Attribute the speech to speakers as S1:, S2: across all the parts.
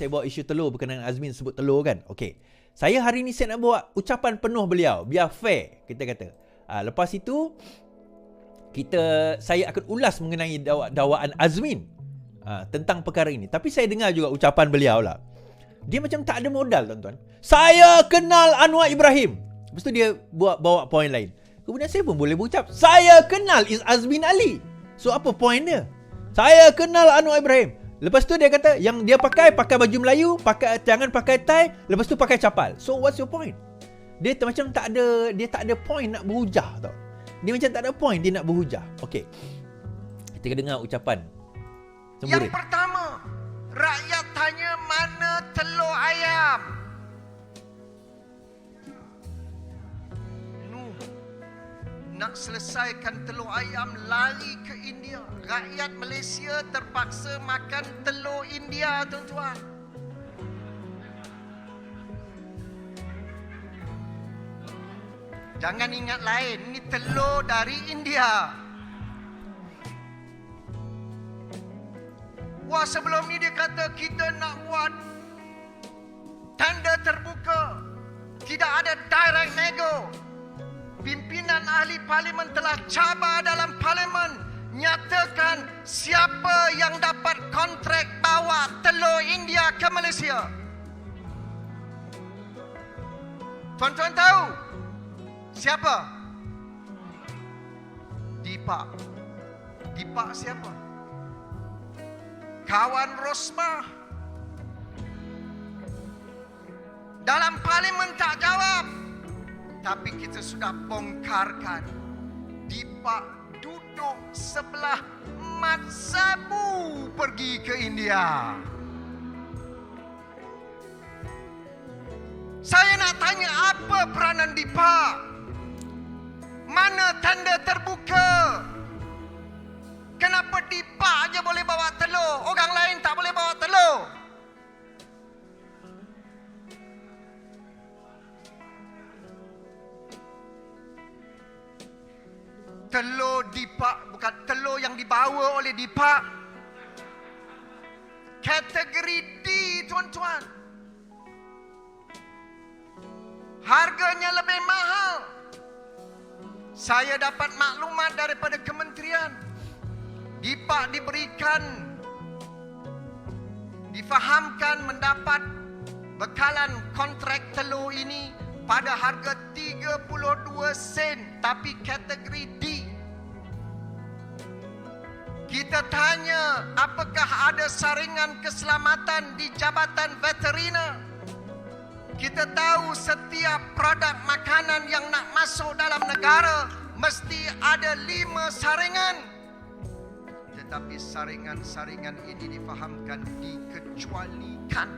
S1: saya bawa isu telur berkenaan Azmin sebut telur kan. Okey. Saya hari ni saya nak bawa ucapan penuh beliau, biar fair kita kata. Lepas itu saya akan ulas mengenai dakwaan Azmin tentang perkara ini. Tapi saya dengar juga ucapan beliau lah. Dia macam tak ada modal, tuan-tuan. Saya kenal Anwar Ibrahim. Lepas tu dia bawa poin lain. Kemudian saya pun boleh berucap, saya kenal Azmin Ali. So apa poin dia? Saya kenal Anwar Ibrahim. Lepas tu dia kata yang dia pakai baju Melayu, jangan pakai tie, lepas tu pakai capal. So what's your point? Dia macam tak ada point nak berhujah tau. Dia macam tak ada point dia nak berhujah. Okey. Kita dengar ucapan Semburit.
S2: Yang pertama, rakyat tanya mana telur ayam. Nak selesaikan telur ayam, lari ke India. Rakyat Malaysia terpaksa makan telur India, tuan-tuan. Jangan ingat lain, ini telur dari India. Wah, sebelum ni dia kata kita nak buat tender terbuka. Tidak ada direct nego. Pimpinan ahli parlimen telah cabar dalam parlimen, nyatakan siapa yang dapat kontrak bawa telur India ke Malaysia. Tuan-tuan tahu siapa? Deepak. Deepak siapa? Kawan Rosmah. Dalam parlimen tak jawab. Tapi kita sudah bongkarkan. Deepak duduk sebelah Mat Sabu pergi ke India. Saya nak tanya, apa peranan Deepak? Mana tanda terbuka? Kenapa Deepak aja boleh bawa telur, orang lain tak boleh bawa telur? Telur Deepak, bukan telur yang dibawa oleh Deepak. Kategori D, tuan-tuan. Harganya lebih mahal. Saya dapat maklumat daripada kementerian. Deepak difahamkan mendapat bekalan kontrak telur ini pada harga 32 sen, tapi kategori D. Kita tanya, apakah ada saringan keselamatan di Jabatan Veterina? Kita tahu setiap produk makanan yang nak masuk dalam negara mesti ada 5 saringan. Tetapi saringan-saringan ini difahamkan dikecualikan.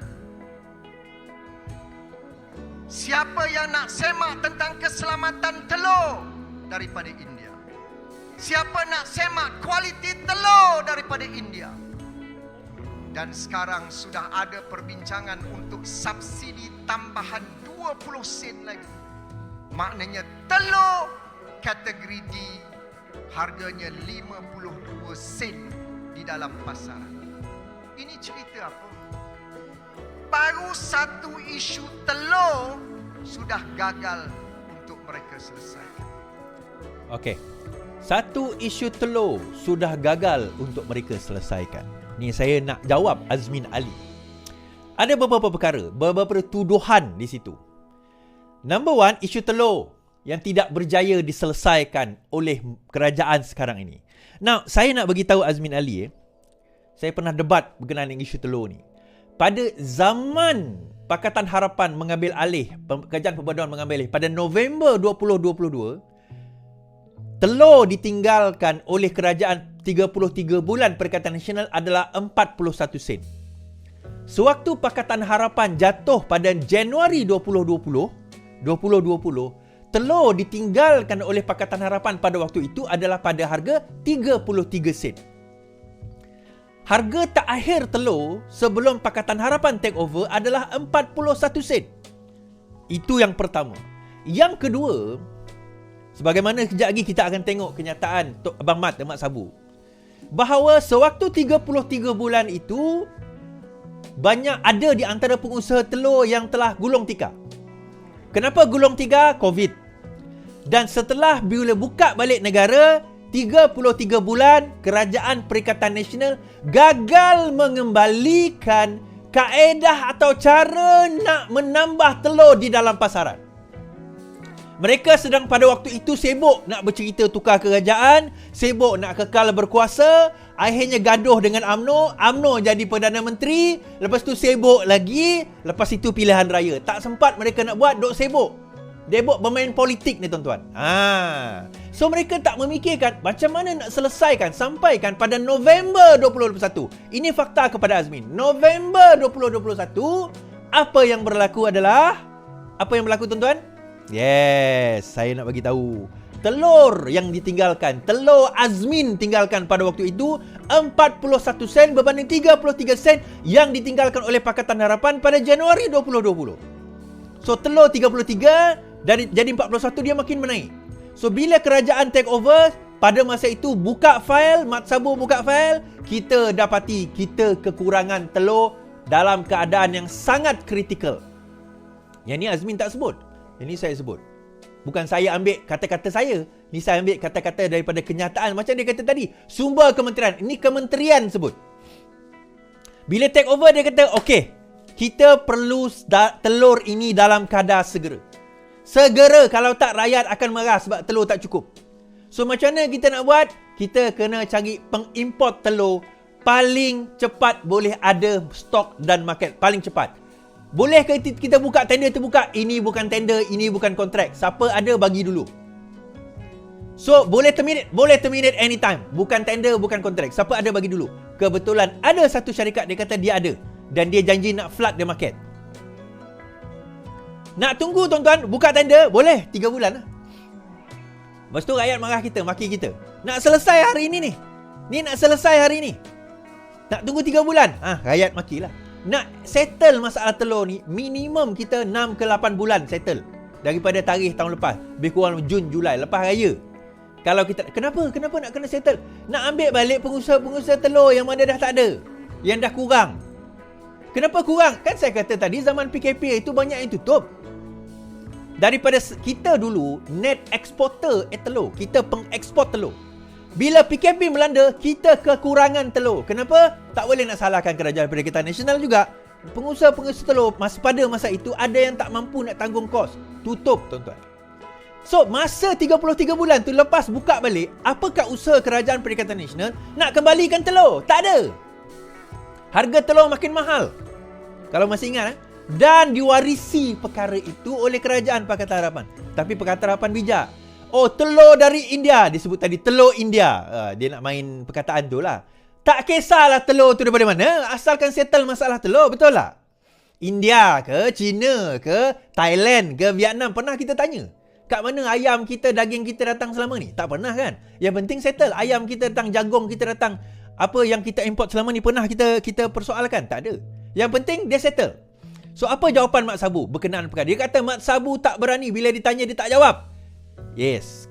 S2: Siapa yang nak semak tentang keselamatan telur daripada India? Siapa nak semak kualiti telur daripada India? Dan sekarang sudah ada perbincangan untuk subsidi tambahan 20 sen lagi. Maknanya telur kategori D harganya 52 sen di dalam pasaran. Ini cerita apa? Baru satu isu telur sudah gagal untuk mereka selesaikan.
S1: Okey. Satu isu telur sudah gagal untuk mereka selesaikan. Ni saya nak jawab Azmin Ali. Ada beberapa perkara, beberapa tuduhan di situ. Number one, isu telur yang tidak berjaya diselesaikan oleh kerajaan sekarang ini. Now, saya nak bagi tahu Azmin Ali, saya pernah debat berkenaan dengan isu telur ni. Pada zaman Pakatan Harapan mengambil alih, Kerajaan Perpaduan mengambil alih pada November 2022, telur ditinggalkan oleh kerajaan 33 bulan Perikatan Nasional adalah 41 sen. Sewaktu Pakatan Harapan jatuh pada Januari 2020, telur ditinggalkan oleh Pakatan Harapan pada waktu itu adalah pada harga 33 sen. Harga terakhir telur sebelum Pakatan Harapan take over adalah 41 sen. Itu yang pertama. Yang kedua, sebagaimana kejap lagi kita akan tengok kenyataan Tok Abang Mat Sabu, bahawa sewaktu 33 bulan itu banyak ada di antara pengusaha telur yang telah gulung tikar. Kenapa gulung tikar? Covid. Dan setelah bila buka balik negara, 33 bulan Kerajaan Perikatan Nasional gagal mengembalikan kaedah atau cara nak menambah telur di dalam pasaran. Mereka sedang pada waktu itu sibuk nak bercerita tukar kerajaan, sibuk nak kekal berkuasa, akhirnya gaduh dengan UMNO, UMNO jadi Perdana Menteri, lepas tu sibuk lagi, lepas itu pilihan raya. Tak sempat mereka nak buat, duk sibuk. Debok bermain politik ni tuan-tuan. So mereka tak memikirkan macam mana nak selesaikan sampaikan pada November 2021. Ini fakta kepada Azmin. November 2021, apa yang berlaku adalah, apa yang berlaku tuan-tuan? Yes, saya nak bagi tahu. Telur yang ditinggalkan, telur Azmin tinggalkan pada waktu itu 41 sen berbanding 33 sen yang ditinggalkan oleh Pakatan Harapan pada Januari 2020. So telur 33 jadi 41, dia makin menaik. So bila kerajaan take over, pada masa itu buka fail, Mat Sabu buka fail, kita dapati kita kekurangan telur dalam keadaan yang sangat kritikal. Yang ni Azmin tak sebut. Yang ni saya sebut. Bukan saya ambil kata-kata saya. Ni saya ambil kata-kata daripada kenyataan. Macam dia kata tadi, sumber kementerian. Ini kementerian sebut. Bila take over dia kata, okey, kita perlu telur ini dalam kadar segera. Segera, kalau tak rakyat akan marah sebab telur tak cukup. So macam mana kita nak buat? Kita kena cari pengimport telur paling cepat boleh ada stok dan market. Paling cepat. Boleh ke kita buka tender terbuka? Ini bukan tender, ini bukan kontrak. Siapa ada bagi dulu. So boleh terminate anytime. Bukan tender, bukan kontrak. Siapa ada bagi dulu. Kebetulan ada satu syarikat dia kata dia ada. Dan dia janji nak flood the market. Nak tunggu tuan-tuan, buka tender, boleh 3 bulan lah. Lepas tu rakyat marah kita, maki kita. Nak selesai hari ini ni. Ni nak selesai hari ini. Nak tunggu 3 bulan. Rakyat makilah. Nak settle masalah telur ni, minimum kita 6 ke 8 bulan settle. Daripada tarikh tahun lepas. Lebih kurang Jun, Julai, lepas raya. Kalau kita, kenapa nak kena settle? Nak ambil balik pengusaha-pengusaha telur yang mana dah tak ada. Yang dah kurang. Kenapa kurang? Kan saya kata tadi zaman PKP itu banyak yang tutup. Daripada kita dulu net exporter telur, kita pengeksport telur. Bila PKP melanda, kita kekurangan telur. Kenapa? Tak boleh nak salahkan Kerajaan Perikatan Nasional juga. Pengusaha-pengusaha telur pada masa itu ada yang tak mampu nak tanggung kos. Tutup tuan-tuan. So masa 33 bulan tu lepas buka balik, apakah usaha Kerajaan Perikatan Nasional nak kembalikan telur? Tak ada. Harga telur makin mahal. Kalau masih ingat dan diwarisi perkara itu oleh Kerajaan Pakatan Harapan. Tapi Pakatan Harapan bijak. Oh, telur dari India. Disebut tadi telur India. Dia nak main perkataan tu lah. Tak kisahlah telur tu daripada mana. Asalkan settle masalah telur. Betul tak? India ke, China ke, Thailand ke, Vietnam. Pernah kita tanya? Kat mana ayam kita, daging kita datang selama ni? Tak pernah kan? Yang penting settle. Ayam kita datang, jagung kita datang. Apa yang kita import selama ni pernah kita persoalkan? Tak ada. Yang penting dia settle. So apa jawapan Mat Sabu berkenaan perkara? Dia kata Mat Sabu tak berani, bila ditanya dia tak jawab. Yes,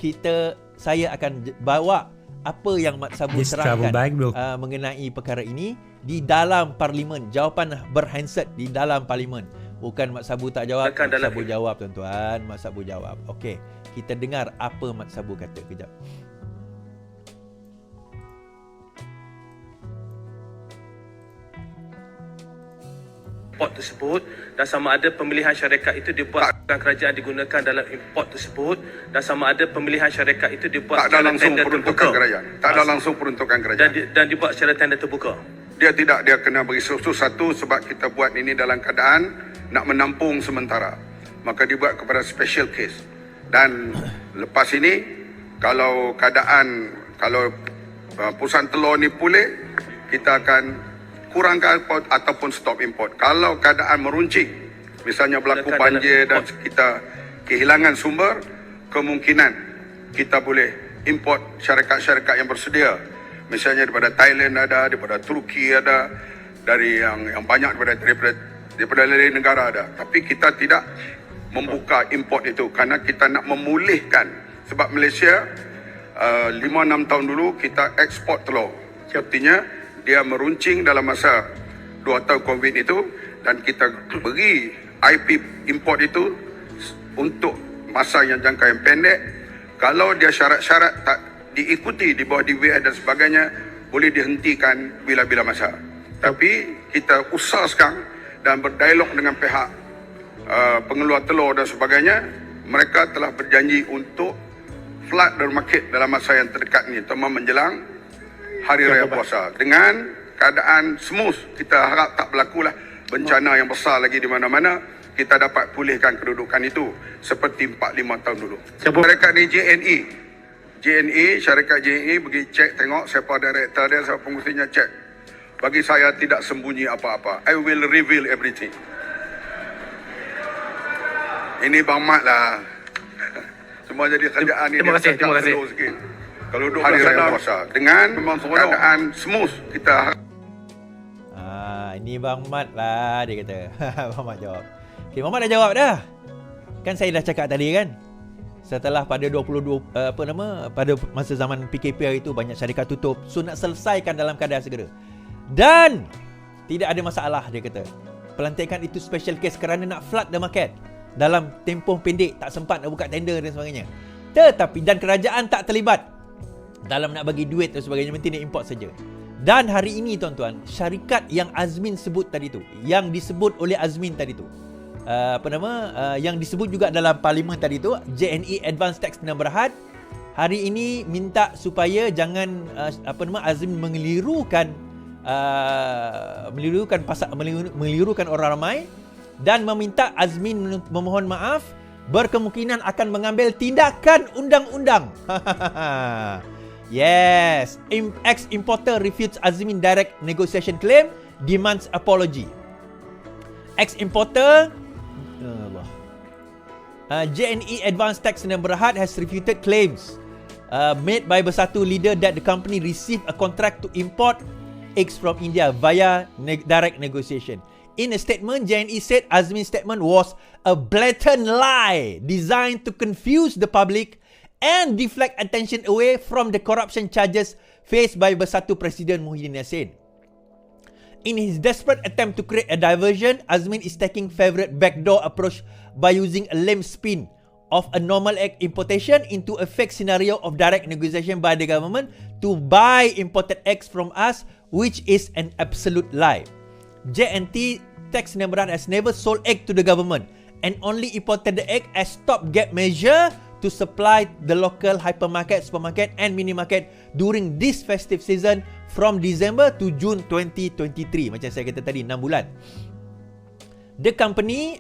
S1: saya akan bawa apa yang Mat Sabu terangkan mengenai perkara ini di dalam parlimen. Jawapan berhandset di dalam parlimen. Bukan Mat Sabu tak jawab, Mat Sabu jawab tuan-tuan. Mat Sabu jawab. Okey, kita dengar apa Mat Sabu kata kejap.
S3: Import tersebut dan sama ada pemilihan syarikat itu dibuat kerajaan digunakan dalam import tersebut dan sama ada pemilihan syarikat itu dibuat
S4: tak ada langsung peruntukan kerajaan. Tak ada langsung peruntukan kerajaan.
S3: Dan dibuat secara tender terbuka.
S4: Dia kena beri susu satu sebab kita buat ini dalam keadaan nak menampung sementara. Maka dibuat kepada special case. Dan lepas ini kalau perusahaan telur ni pulih, kita akan kurangkan import ataupun stop import. Kalau keadaan meruncing, misalnya berlaku banjir dan kita kehilangan sumber, kemungkinan kita boleh import syarikat-syarikat yang bersedia. Misalnya daripada Thailand ada, daripada Turki ada, dari yang banyak daripada lain negara ada. Tapi kita tidak membuka import itu kerana kita nak memulihkan. Sebab Malaysia 5-6 tahun dulu kita ekspor telur. Artinya dia meruncing dalam masa 2 tahun COVID itu, dan kita beri IP import itu untuk masa yang jangka yang pendek. Kalau dia syarat-syarat tak diikuti di bawah DVS dan sebagainya, boleh dihentikan bila-bila masa. Tapi kita usahkan dan berdialog dengan pihak pengeluar telur dan sebagainya. Mereka telah berjanji untuk flood the market dalam masa yang terdekat ni, terutama menjelang Hari Raya Puasa. Dengan keadaan smooth, kita harap tak berlakulah bencana yang besar lagi di mana-mana. Kita dapat pulihkan kedudukan itu seperti 4-5 tahun dulu. Syarikat ni JNE, syarikat JNE pergi cek, tengok siapa director dia, siapa pengurusinya, cek. Bagi saya tidak sembunyi apa-apa. I will reveal everything. Ini Bang Mat lah. Semua jadi kerjaan ni.
S5: Terima kasih.
S4: Kalau duduk Hari Raya Puasa dengan keadaan smooth, kita
S1: ini Bang Mat lah, dia kata. Bang Mat jawab. Okay, Bang Mat dah jawab dah. Kan saya dah cakap tadi kan, setelah pada pada masa zaman PKP itu banyak syarikat tutup, so nak selesaikan dalam keadaan segera. Dan tidak ada masalah, dia kata. Pelantikan itu special case kerana nak flood the market. Dalam tempoh pendek, tak sempat nak buka tender dan sebagainya. Tetapi dan kerajaan tak terlibat dalam nak bagi duit dan sebagainya, penting nak import saja. Dan hari ini tuan-tuan, syarikat yang Azmin sebut tadi tu, yang disebut oleh Azmin tadi tu, yang disebut juga dalam parlimen tadi tu, JNE Advanced Tax Penang Berhad, hari ini minta supaya jangan Azmin mengelirukan orang ramai, dan meminta Azmin memohon maaf, berkemungkinan akan mengambil tindakan undang-undang. Yes, ex-importer refutes Azmin direct negotiation claim, demands apology. Ex-importer JNE Advanced Tax Penang Berhad has refuted claims made by Bersatu leader that the company received a contract to import eggs from India via direct negotiation. In a statement, JNE said Azmin's statement was a blatant lie designed to confuse the public and deflect attention away from the corruption charges faced by Bersatu President Muhyiddin Yassin. In his desperate attempt to create a diversion, Azmin is taking favourite backdoor approach by using a lame spin of a normal egg importation into a fake scenario of direct negotiation by the government to buy imported eggs from us, which is an absolute lie. JNT Tax Penang Berhad has never sold egg to the government and only imported the egg as stopgap measure to supply the local hypermarket, supermarket and mini market during this festive season from December to June 2023. Macam saya kata tadi, 6 bulan. The company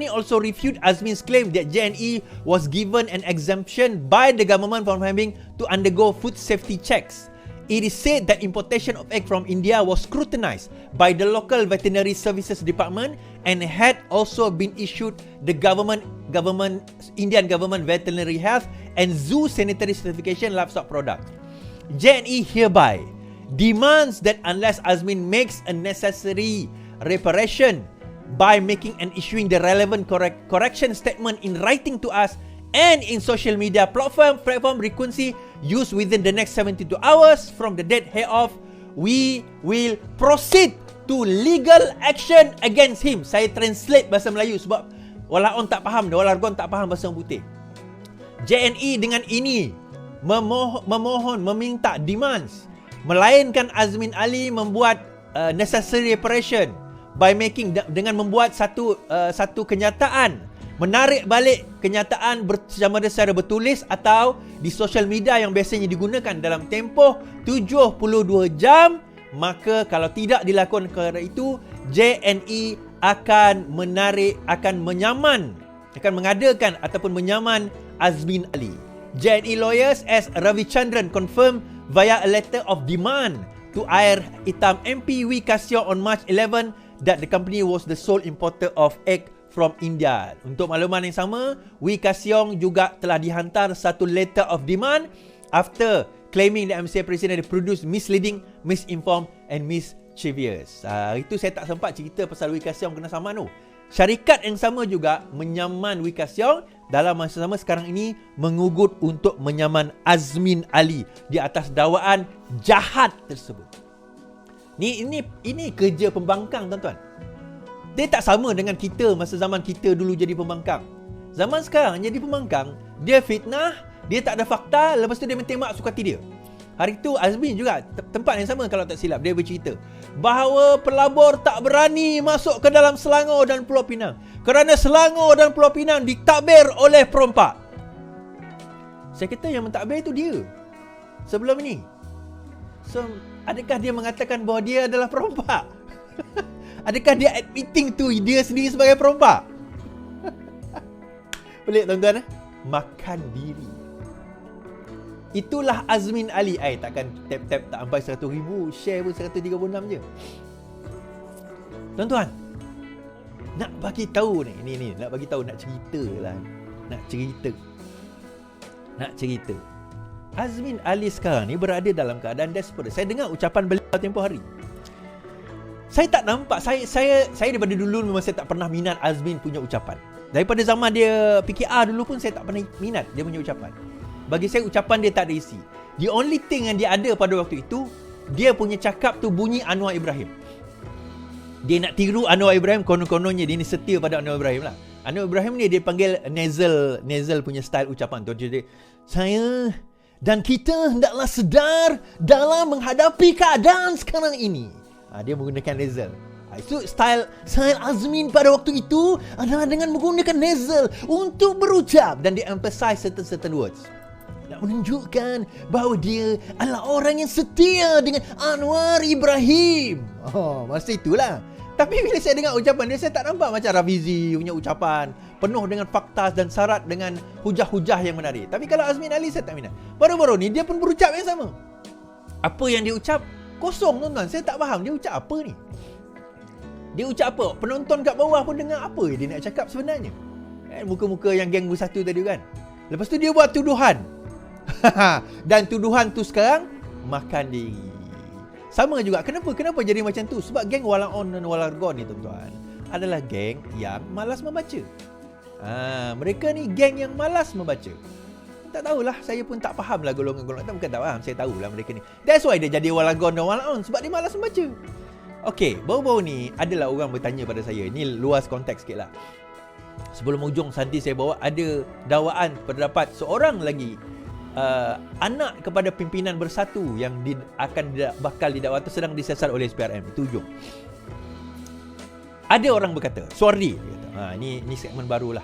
S1: also refuted Azmin's claim that JNE was given an exemption by the government from having to undergo food safety checks. It is said that importation of egg from India was scrutinized by the local veterinary services department and had also been issued the Indian government veterinary health and zoo sanitary certification livestock product. JNE hereby demands that unless Azmin makes a necessary reparation by making and issuing the relevant correction statement in writing to us and in social media platform frequency used within the next 72 hours from the date hereof, we will proceed to legal action against him. Saya translate bahasa Melayu sebab walaupun tak faham, walaupun tak faham bahasa putih. JNE dengan ini meminta demands, melainkan Azmin Ali membuat necessary reparation by making, dengan membuat satu kenyataan, menarik balik kenyataan sama ada secara bertulis atau di social media yang biasanya digunakan dalam tempoh 72 jam. Maka kalau tidak dilakukan kerana itu, JNE akan mengadakan ataupun menyaman Azmin Ali. JNE lawyers as Ravichandran confirmed via a letter of demand to Air Hitam MP Wee Ka Siong on March 11 that the company was the sole importer of egg from India. Untuk makluman yang sama, Wee Ka Siong juga telah dihantar satu letter of demand after claiming the MCA President produced misleading, misinformed and mischievous. Itu saya tak sempat cerita pasal Wee Ka Siong kena saman tu. Syarikat yang sama juga menyaman Wee Ka Siong, dalam masa sama sekarang ini mengugut untuk menyaman Azmin Ali di atas dakwaan jahat tersebut. Ini kerja pembangkang, tuan-tuan. Dia tak sama dengan kita masa zaman kita dulu jadi pembangkang. Zaman sekarang jadi pembangkang, dia fitnah, dia tak ada fakta, lepas tu dia mentembak suka hati dia. Hari tu Azmin juga tempat yang sama kalau tak silap, dia bercerita bahawa pelabur tak berani masuk ke dalam Selangor dan Pulau Pinang kerana Selangor dan Pulau Pinang ditakbir oleh perompak. Saya kata yang mentadbir itu dia sebelum ini. So, adakah dia mengatakan bahawa dia adalah perompak? Adakah dia admitting tu dia sendiri sebagai perompak? Pelik, tuan-tuan. Makan diri. Itulah Azmin Ali. Takkan tap-tap tak sampai 100,000, share pun 136 je. Tuan-tuan, nak bagi tahu ni nak bagi tahu, nak cerita lah. Nak cerita. Azmin Ali sekarang ni berada dalam keadaan desperate. Saya dengar ucapan beliau tempoh hari. Saya tak nampak, saya daripada dulu memang saya tak pernah minat Azmin punya ucapan. Daripada zaman dia PKR dulu pun saya tak pernah minat dia punya ucapan. Bagi saya ucapan dia tak ada isi. The only thing yang dia ada pada waktu itu, dia punya cakap tu bunyi Anwar Ibrahim. Dia nak tiru Anwar Ibrahim, konon-kononnya dia ni setia pada Anwar Ibrahim lah. Anwar Ibrahim ni dia panggil nasal punya style ucapan tu. Jadi, saya dan kita hendaklah sedar dalam menghadapi keadaan sekarang ini. Dia menggunakan nasal. Itu style Azmin pada waktu itu adalah dengan menggunakan nasal untuk berucap dan dia emphasize certain words. Nak menunjukkan bahawa dia adalah orang yang setia dengan Anwar Ibrahim. Masa itulah. Tapi bila saya dengar ucapan dia, saya tak nampak macam Rafizi punya ucapan penuh dengan fakta dan syarat dengan hujah-hujah yang menarik. Tapi kalau Azmin Ali saya tak minat. Baru-baru ni dia pun berucap yang sama. Apa yang dia ucap kosong, tuan-tuan. Saya tak faham dia ucap apa ni. Dia ucap apa? Penonton kat bawah pun dengar apa dia nak cakap sebenarnya. Muka-muka yang geng bersatu tadi kan. Lepas tu dia buat tuduhan. Dan tuduhan tu sekarang makan diri. Sama juga. Kenapa jadi macam tu? Sebab geng Walaon dan Walargon ni, tuan-tuan, adalah geng yang malas membaca. Mereka ni geng yang malas membaca. Tak tahulah, saya pun tak faham lah golongan-golongan. Bukan tak faham, saya tahulah mereka ni. That's why dia jadi Walargon dan Walaon, sebab dia malas membaca. Okey, baru-baru ni adalah orang bertanya pada saya. Ni luas konteks sikit lah. Sebelum hujung nanti saya bawa ada dakwaan terdapat seorang lagi anak kepada pimpinan bersatu yang bakal didakwa atau sedang disiasat oleh SPRM. Itu hujung. Ada orang berkata, Suardi, dia kata, ni segmen barulah.